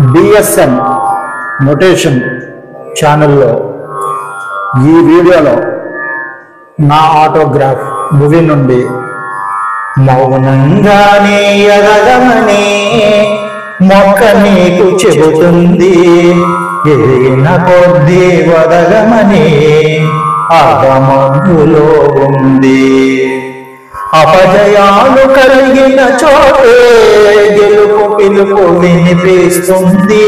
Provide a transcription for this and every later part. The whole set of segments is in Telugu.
BSN నోటేషన్ ఛానల్లో ఈ వీడియోలో నా ఆటోగ్రాఫ్ మూవీ నుండి మౌనంగానే ఎదగమని మొక్క నీకు చెబుతుంది, ఎదిగిన కొద్దీ వదగమని ఆగమందులో ఉంది. అపజయాలు కలిగిన చోటే గెలుపు పిలుపు వినిపిస్తుంది,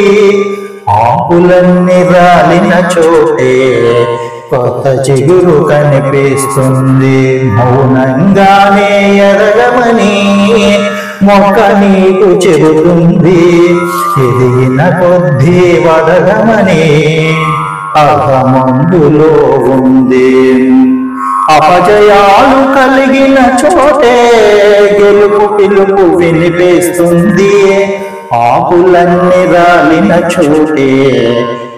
ఆకులన్నీ రాలిన చోటే కొత్త చిగురు కనిపిస్తుంది. మౌనంగానే ఎదగమని మొక్క నీకు చెబుతుంది, ఎదిగిన కొద్దీ వదగమని అగమందులో ఉంది. అపజయాలు కలిగిన చోటే గెలుపు పిలుపు వినిపిస్తుంది, ఆకులన్నీ రాలిన చోటే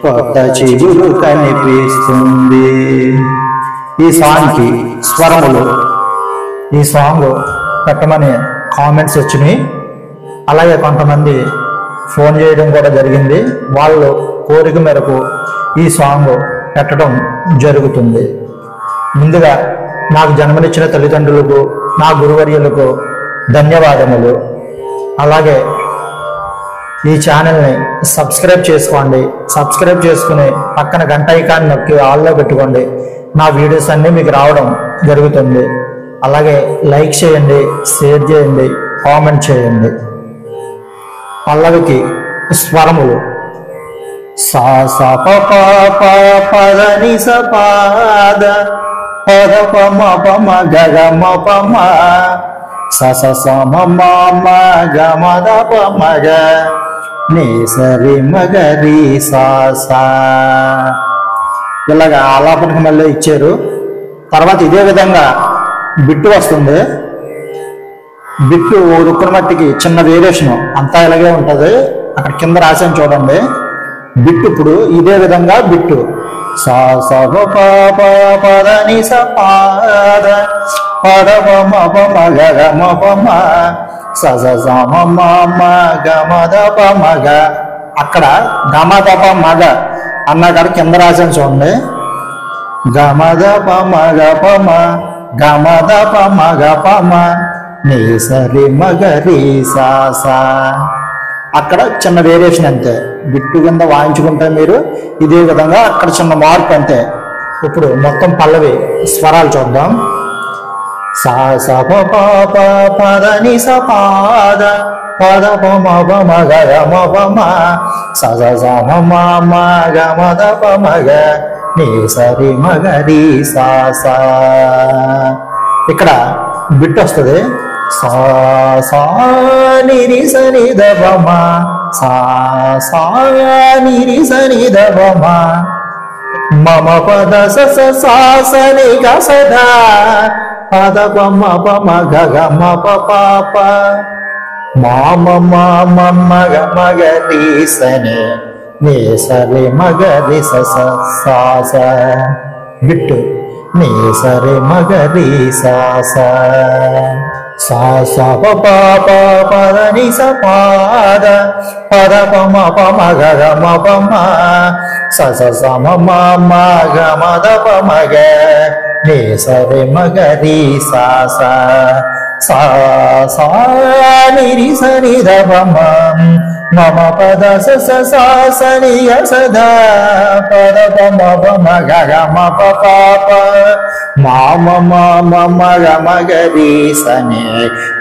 కొత్త చిగురు కనిపిస్తుంది. ఈ సాంగ్కి స్వరములు, ఈ సాంగ్ పెట్టమని కామెంట్స్ వచ్చినాయి. అలాగే కొంతమంది ఫోన్ చేయడం కూడా జరిగింది. వాళ్ళు కోరిక మేరకు ఈ సాంగ్ పెట్టడం జరుగుతుంది. ముందుగా నాకు జన్మనిచ్చిన తల్లిదండ్రులకు, నా గురువర్యులకు ధన్యవాదములు. అలాగే ఈ ఛానల్ని సబ్స్క్రైబ్ చేసుకోండి. సబ్స్క్రైబ్ చేసుకుని పక్కన గంట ఐకాన్ నొక్కి ఆల్లో పెట్టుకోండి. నా వీడియోస్ అన్నీ మీకు రావడం జరుగుతుంది. అలాగే లైక్ చేయండి, షేర్ చేయండి, కామెంట్ చేయండి. పల్లవికి స్వరములు సా స ప ప ప ప ద ని స ప ద ప ద ప మ ప మ గ గ మ ప మ స స స మ మ మ గ మ ద ప మ గ ని స రి మ గ రి సా సా. ఇలాగా ఆలాపనకు మళ్ళీ ఇచ్చారు. తర్వాత ఇదే విధంగా బిట్టు వస్తుంది. బిట్టు రుక్కున మట్టికి చిన్న వేరియేషన్, అంతా ఇలాగే ఉంటుంది. అక్కడ కింద రాసాను చూడండి. బిట్టు ఇప్పుడు ఇదే విధంగా బిట్టు సా స ప ప ప ప ద ని స ప ద ప ద ప మ ప మ గ గ మ ప మ స స స మ మ మ గ మ ద ప మ గ. అక్కడ గ మ ద ప మ గ అన్న కాడ కింద రాసాను చూడండి. గ మ ద ప మ గ ప మ గ మ ద ప మ గ ప మ ని స రి మ గ రి సా సా. అక్కడ చిన్న వేరియేషన్ అంతే. బిట్టు కింద వాయించుకుంటే మీరు ఇదే విధంగా అక్కడ చిన్న మార్పు అంతే. ఇప్పుడు మొత్తం పల్లవి స్వరాలు చూద్దాం. సా స ప ప ప ప ద ని స ప ద ప ద ప మ ప మ గ గ మ ప మ స స స మ మ మ గ మ ద ప మ గ ని స రి మ గ రి సా సా. ఇక్కడ బిట్ వస్తుంది. సా సా ని రి స ని ద ప మ సా సా ని రి స ని ద ప మ మ మ ప ద స స సా స ని గ స ద ప ద ప మ ప మ గ గ మ ప ప ప మ మ మ మ మ గ మ గ రి స ని స రి మ గ రి స స సా స. బిట్టు ని స రి మ గ రి సా సా. సా స ప ప ప ప ద ని స ప ద ప ద ప మ ప మ గ గ మ ప మ స స స మ మ మ గ మ ద ప మ గ ని స రి మ గ రి సా సా. సా సా ని రి స ని ద ప మ మ మ ప ద స స సా స ని గ స ద ప ద ప మ ప మ గ గ మ ప ప ప మ మ మ మ మ గ మ గ రి స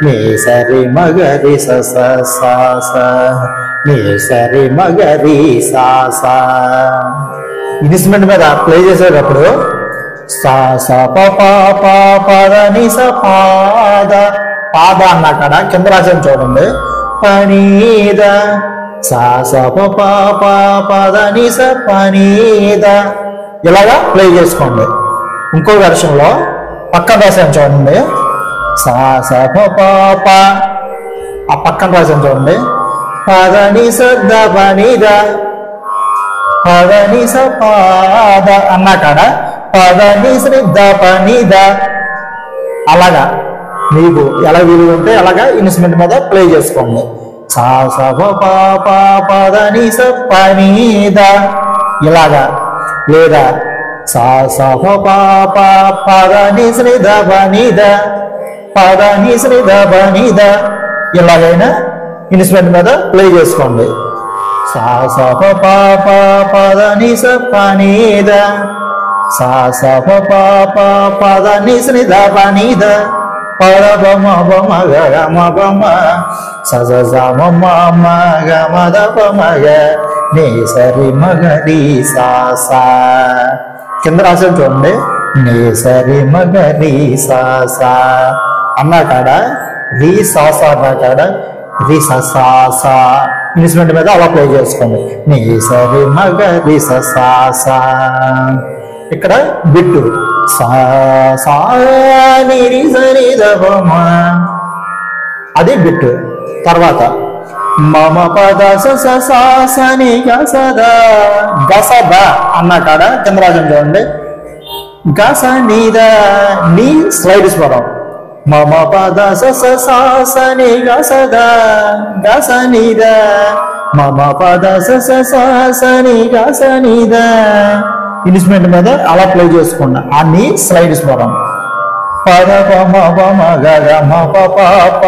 ని స రి మ గ రి స స సా స ని స రి మ గ రి సా సా. ఇన్స్ట్రుమెంట్ మీద ప్లే చేసేటప్పుడు సా స ప ప ప ప ద ని స ప ద పాద అన్న కాడ కింద రాసాను చూడండి. పనీద సా స ప ప ప ప ద ని స పనీద ఇలాగా ప్లే చేసుకోండి. ఇంకో వెర్షన్లో పక్కన రాసాను చూడండి. సా స ప ప ప ఆ పక్కన రాసాను చూడండి. ప ద ని స ద ప ని ద ప ద ని స ప ద అన్న కాడ ప ద ని స ద ప ని ద అలాగా మీకు ఎలా వీలు ఉంటే అలాగా ఇన్స్ట్రుమెంట్ మీద ప్లే చేసుకోండి. సా స ప ప ప పద ని స ప ని ద ఇలాగా, లేదా సా స ప ప ప పద ని శ్రీ ద ప ని ద పద ని శ్రీ ద ప ని ద ఇలాగైనా ఇన్స్ట్రుమెంట్ మీద ప్లే చేసుకోండి. సా స ప ప ప పద ని స ప ని ద సా స ప ప ప పద ని శ్రీ ద ప ని ద పద ప మ ప మ గ గ మ ప మ స స స మ మ మ గ మ ద ప మ గ ని స రి మ గ రి సా సా. కింద రాసాను చూడండి, ని స రి మ గ రి సా సా అన్నా కాడ రి సా సా అన్నా కాడ రి స సా సా ఇన్స్ట్రుమెంట్ మీద అలా ప్లే చేసుకోండి. ని స రి మ గ రి స సా సా. ఇక్కడ బిట్టు సా సా ని రి స రి ద ప మ అది బిట్టు. తర్వాత మమ పద స స సా స ని గ స ద గ స ద అన్న కాడ కింద రాజం చూడండి, గ స ని ద ని స్లైడ్ స్వరం, మమ పద స స సా స ని గ స ద గ స ని ద మమ పద స స సా స ని గ స ని ద ఇన్స్ట్రుమెంట్ మీద అలా ప్లే చేసుకోండి. అన్ని స్లైడ్ స్వరం. పద ప మ ప మ గ గ మ ప ప ప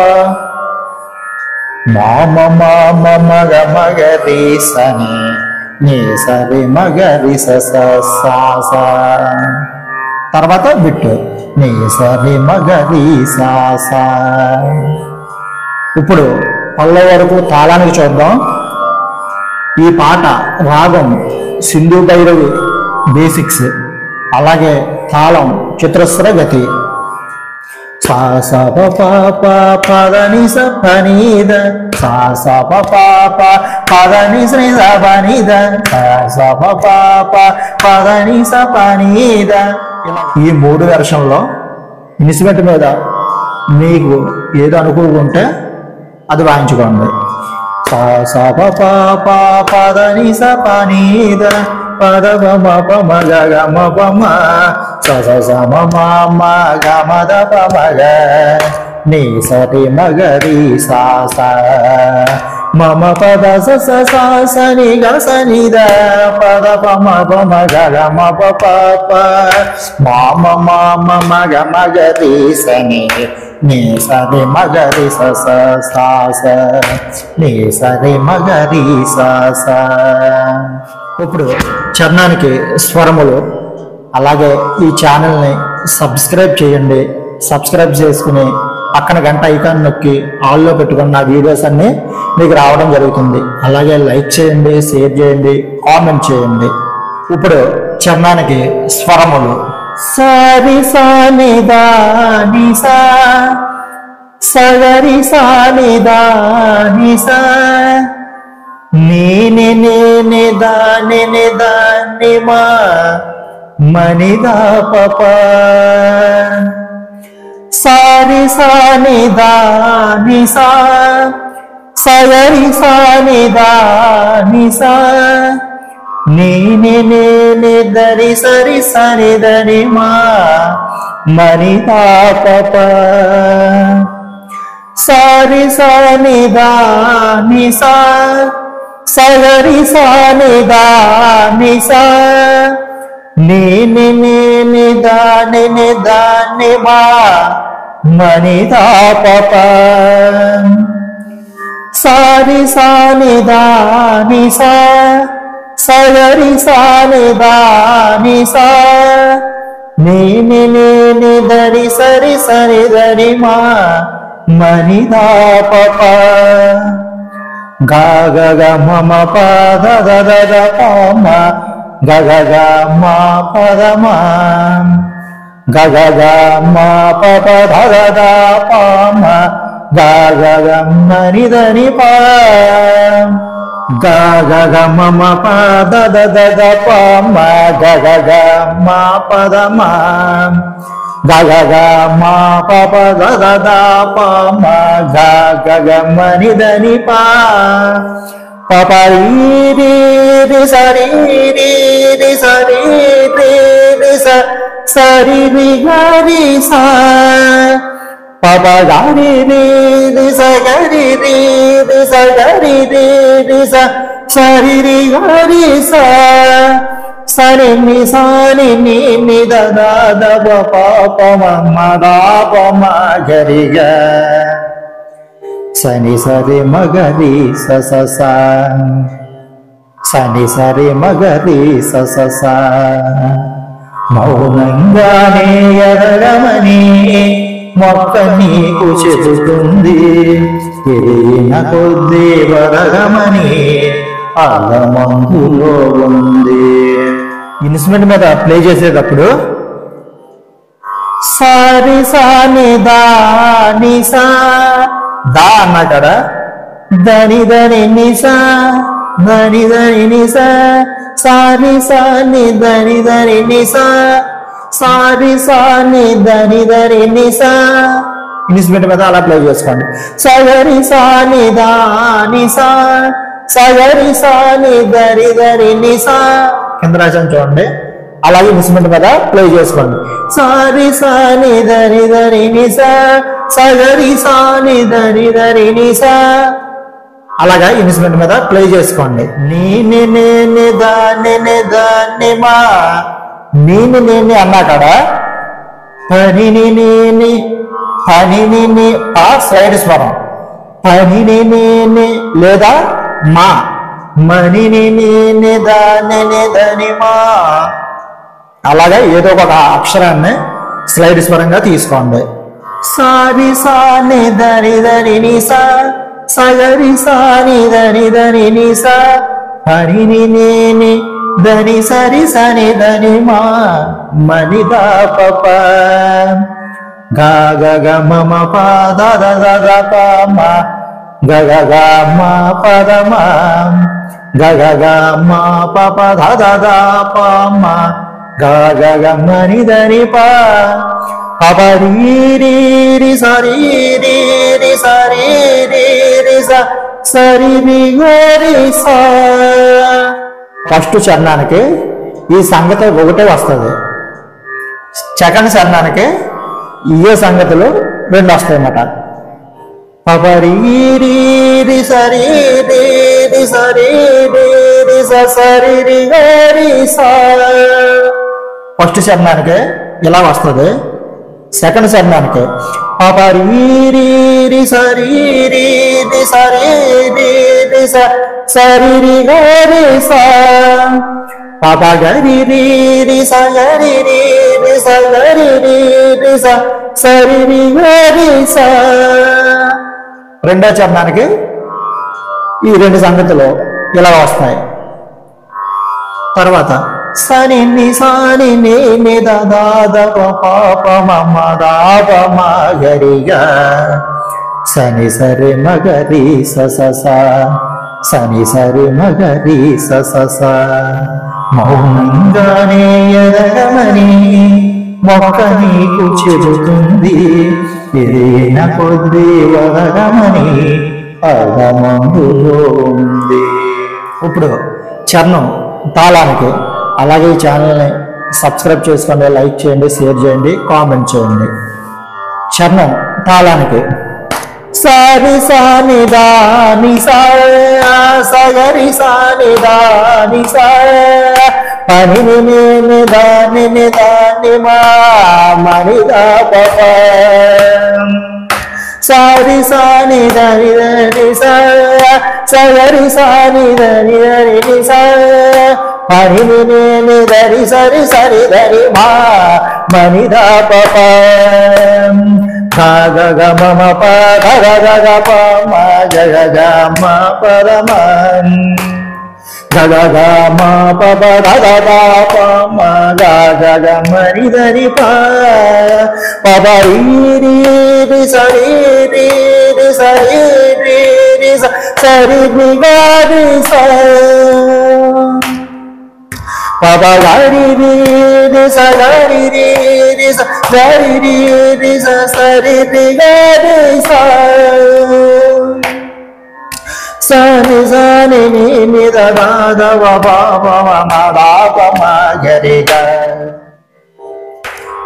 మా మ మ మ మ గ మ గ రి స ని ని స రి మ గ రి స స సా సా. తర్వాత బిట్టు ని స రి మ గ రి సా సా. ఇప్పుడు పల్లె వరకు తాళానికి చూద్దాం. ఈ పాట రాగం సింధు భైరవి బేసిక్స్, అలాగే తాళం చతురస్ర గతి. సా స ప ప ప పద ని స ప ని ద సా స ప ప ప పద ని శ్రీ ద ప ని ద సా స ప ప ప పద ని స ప ని ద. ఈ 3 వెర్షన్లో ఇన్స్ట్రుమెంట్ మీద మీకు ఏదో అనుకుంటే అది వాయించుకోండి. సా స ప ప ప పద ని స ప ని ద పద ప మ ప మ గ గ మ ప మ స స స మ మ మ గ మ ద ప మ గ ని స రి మ గ రి సా సా. మమ పద స స సా స ని గ స ని ద పద ప మ ప మ గ గ మ ప ప ప మా మ మ మ మ గ మ గ రి స ని ని స రి మ గ రి స స సా స ని స రి మ గ రి సా సా. ఇప్పుడు చరణానికి స్వరములు. అలాగే ఈ ఛానల్ని సబ్స్క్రైబ్ చేయండి. సబ్స్క్రైబ్ చేసుకుని పక్కన గంట ఐకాన్ నొక్కి ఆల్లో పెట్టుకున్న నా వీడియోస్ అన్నీ మీకు రావడం జరుగుతుంది. అలాగే లైక్ చేయండి, షేర్ చేయండి, కామెంట్ చేయండి. ఇప్పుడు చరణానికి స్వరములు. సరి సా ని దా ని సా సగరి సా ని దా ని సా నీ ని ని ని దా ని ని దా ని మా మని దా ప ప సారి సా ని దా ని సా సగరి సా ని దా ని సా నీ ని ని ని దరి సరి సరి దని మా మని దా ప ప సారి సా ని దా ని సా సగరి సా ని దా ని సా నీ ని ని ని దా ని ని దా ని మా మని దా ప ప సారి సా ని దా ని సా సగరి సా ని దా ని సా నీ ని ని ని దరి సరి సరి దని మా మని దా ప ప గ గ గ మ మ ప ద ద ద ద ప మ గ గ గ మ ప ద మ గ గ గ మ ప ప ధ ద ద ప మ గ గ గ మ ని ద ని ప గ గ గ మ మ ప ద ద ద ద ప మ గ గ గ మ ప ద మ గ గ గ మ ప ప ద ద ద ప మ గ గ గ మ ని ద ని ప ప ప రి రి రి స రి రి రి స రి రి రి స స రి రి గ రి స పప గారి రి రి స గరి రి రి స గరి రి రి స సరి రి గరి స సరి ని సాని ని ని ద ద ద ప ప ప మ మ ద ప మ గరి గ సని సరి మ గరి స స స సని సరి మ గరి స స స మౌనంగానే ఎదగమని మొక్క నీకు చెబుతుంది ఎరిగిన కొద్ది వరగమని అల్లమందులో ఉంది. ఇన్స్ట్రుమెంట్ మీద ప్లే చేసేటప్పుడు సారి సాని దా ని సా దా అన్నా కదా దని దని ని సా దని దని ని సా సారి సాని దని దని ని సా సారి సాని దని దని ని సా ఇన్స్ట్రుమెంట్ మీద అలా ప్లే చేసుకోండి. సగరి సాని దా ని సా సగరి సాని దరి దరి ని సా కింద రాశాను చూడండి. అలాగే ఇన్స్ట్రుమెంట్ మీద ప్లే చేసుకోండి. సారి సాని దరి దరి ని సా సగరి సాని దరి దరి ని సా అలాగా ఇన్స్ట్రుమెంట్ మీద ప్లే చేసుకోండి. నీ నే దాని మా నీ అన్నా కదా పని ని పని ని ఆ స్లైడ్ స్వరం పని ని లేదా మా మని ని దాని మా అలాగా ఏదో ఒక అక్షరాన్ని స్లైడ్ స్వరంగా తీసుకోండి. సారి సాని దరి దరి ని సా సగరి సాని దని దని ని సా హరి ని దని సరి సని దని మా మని దా ప గా గ గ మ మ ప ద ద ద ద ప మ గ గ గ మ ప ద మ గ గ గ మ ప ప ద ద ద ప మ గ గ గ మ ని ద ని ప ప ప రి రి రి స రి రి రి స రి రి రి స సరి రి గ రి స ఫస్ట్ చరణానికి ఈ సంగతి ఒకటే వస్తుంది. సెకండ్ చరణానికి ఇవే సంగతులు రెండు వస్తాయి అన్నమాట. పపరి రి రి సరి రి రి సరి రి రి స సరి రి గ రి స ఫస్ట్ చరణానికి ఇలా వస్తుంది. సెకండ్ చరణానికి పపరి రి రి సరి రి రి సరి రి రి స సరి రి గ రి స పప గరి రి రి స గరి రి రి స గరి రి రి స సరి రి గ రి స రెండో చరణానికి ఈ రెండు సంగతులు ఇలా వస్తాయి. తర్వాత సని ని సాని ని ద ద ద ప ప ప మ మ ద ప మ గరి గ సని సరి మ గరి స స స సని సరి మ గరి స స స మౌనంగానే ఎదగమని మొక్క నీకు చెబుతుంది ఎదిగిన కొద్ది వదగమని అదమందులో ఉంది. ఇప్పుడు చరణం తాళానికి అలాగే ఈ ఛానల్ని సబ్స్క్రైబ్ చేసుకోండి, లైక్ చేయండి, షేర్ చేయండి, కామెంట్ చేయండి. చరణం తాళానికి సారి సాని దాని సా సగరి సాని దాని సా పని ని దాని మా మని దా ప సారి సాని దని దని సా సగరి సాని దని దని సా పని ని దరి సరి సరి దని మా మని దా ప గా గ గ మ మ ప ధ ధ ధ గ ప మ గ గ గ మ ప ద మ గ గ గ మ ప ప ధ ధ ధ ప మ గ గ గ మ ని ద ని ప ప ప రి రి రి స రి రి రి స రి రి రి స స రి రి గ రి స ప ప గ రి రి రి స గ రి రి రి స గ రి రి రి స స రి రి గ రి స స ని స ని ని ని ద ద ద వ ప ప మ మ ద ప మ గ రి గ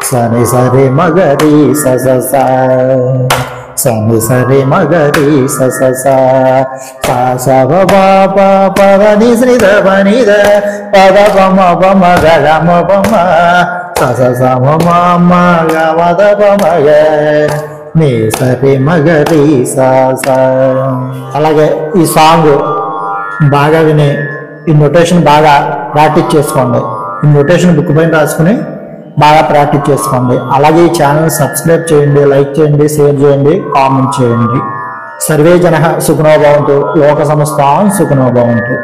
సని సరి మగరి స స స సని సరి మగరి స స స స స బ బ ప ప ద ని శ్రీ ద బ ని ద ప ద ప మ ప మ గ గ మ ప మ స స స మ మ మ గ మ ద ప మ గ ని సరి మగరి స స. అలాగే ఈ సాంగ్ బాగా విని ఈ నొటేషన్ బాగా ప్రాక్టీస్ చేసుకోండి. ఈ నొటేషన్ బుక్ పైన రాసుకుని బాగా ప్రాక్టీస్ చేసుకోండి. అలాగే ఈ ఛానల్ సబ్స్క్రైబ్ చేయండి, లైక్ చేయండి, షేర్ చేయండి, కామెంట్ చేయండి. సర్వే జనః సుఖినో భవంతు, లోక సమస్తాః సుఖినో భవంతు.